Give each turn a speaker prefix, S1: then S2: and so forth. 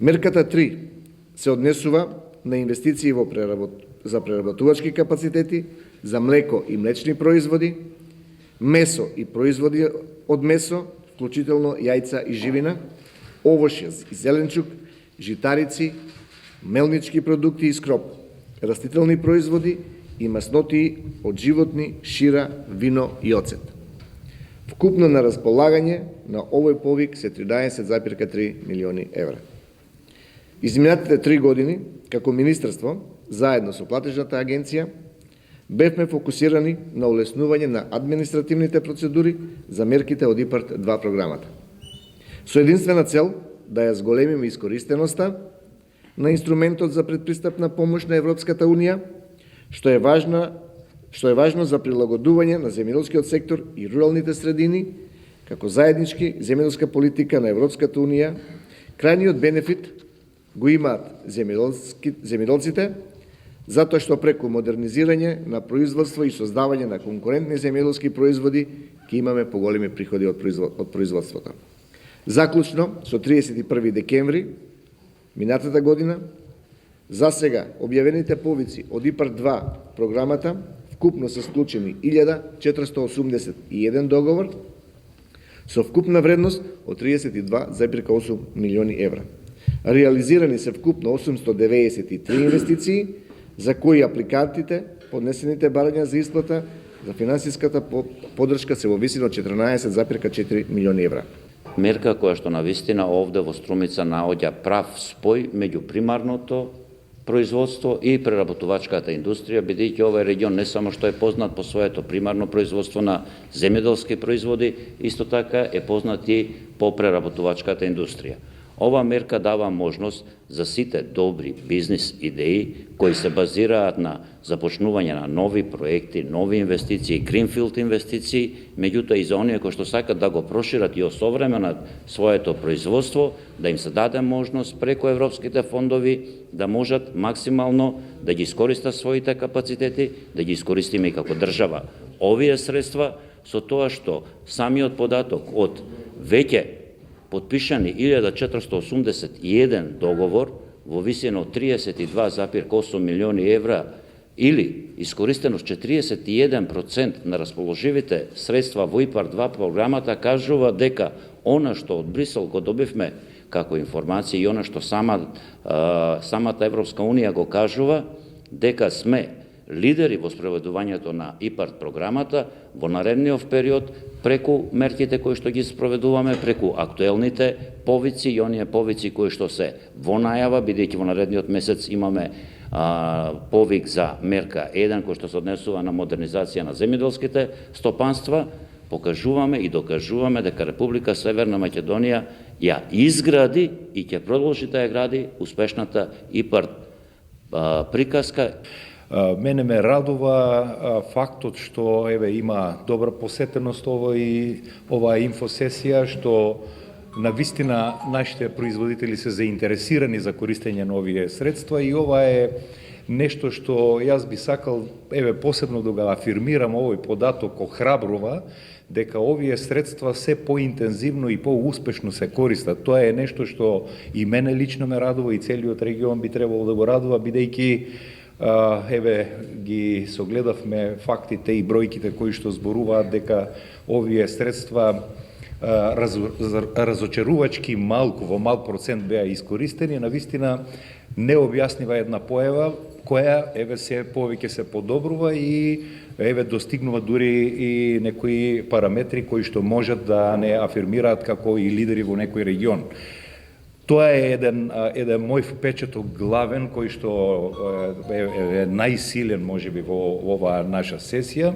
S1: Мерката 3 се однесува на инвестиции за преработувачки капацитети, за млеко и млечни производи, месо и производи од месо, вклучително јајца и живина, овошје и зеленчук, житарици, мелнички продукти и скроп, растителни производи и маснотии од животни, шира, вино и оцет. Вкупно на располагање на овој повик се 13,3 милиони евра. Изминатите 3 години, како Министерство, заедно со Платежната агенција, бевме фокусирани на улеснување на административните процедури за мерките од ИПАРД 2 програмата. Со единствена цел да ја зголемиме искористеноста на инструментот за предпристапна помош на Европската Унија, што е важно за прилагодување на земјоделскиот сектор и руралните средини, како заеднички земјоделска политика на Европската Унија. Крајниот бенефит го имаат земјоделците, затоа што преку модернизирање на производство и создавање на конкурентни земјоделски производи ќе имаме поголеми приходи од производството. Заклучно, со 31 декември минатата година, за сега објавените повици од ИПАРД 2 програмата вкупно се склучени 1481 договор со вкупна вредност од 32,8 милиони евра. Реализирани се вкупно 893 инвестиции, за кои апликантите поднесените барања за исплата за финансиската поддршка се во висина од 14,4 милиони евра.
S2: Мерка која што навистина овде во Струмица наоѓа прав спој меѓу примарното производство и преработувачката индустрија, бидејќи овој регион не само што е познат по своето примарно производство на земјоделски производи, исто така е познат и по преработувачката индустрија. Ова мерка дава можност за сите добри бизнис идеи кои се базираат на започнување на нови проекти, нови инвестиции, гринфилд инвестиции, меѓутоа и за оние кои што сакат да го прошират и осовременат своето производство, да им се даде можност преку европските фондови да можат максимално да ги искористат своите капацитети, да ги искористиме и како држава. Овие средства со тоа што самиот податок од веќе подпишани 1481 договор во висина од 32,8 милиони евра или искористеност 41% на расположивите средства во ИПАРД 2 програмата кажува дека она што од Брисел го добивме како информација и она што самата Европска Унија го кажува, дека сме лидери во спроведувањето на ИПАРД програмата во наредниот период преку мерките кои што ги спроведуваме, преку актуелните повици и оние повици кои што се во најава, бидејќи во наредниот месец имаме повик за мерка 1 кој што се однесува на модернизација на земјоделските стопанства, покажуваме и докажуваме дека Република Северна Македонија ја изгради и ќе продолжи да ја гради успешната ИПАРД приказка.
S3: Мене ме радува фактот што има добра посетеност оваа инфосесија, што навистина нашите производители се заинтересирани за користење на овие средства и ова е нешто што јас би сакал посебно да го афирмирам. Овој податок охрабрува дека овие средства се поинтензивно и поуспешно се користат. Тоа е нешто што и мене лично ме радува и целиот регион би требало да го радува, бидејќи ги согледавме фактите и бројките кои што зборуваат дека овие средства разочарувачки малку, во мал процент беа искористени. Навистина необјаснива една појава која се повеќе се подобрува и достигнува дури и некои параметри кои што можат да не афирмираат како и лидери во некој регион. Тоа е еден мој впечаток главен кој што е најсилен можеби во оваа наша сесија.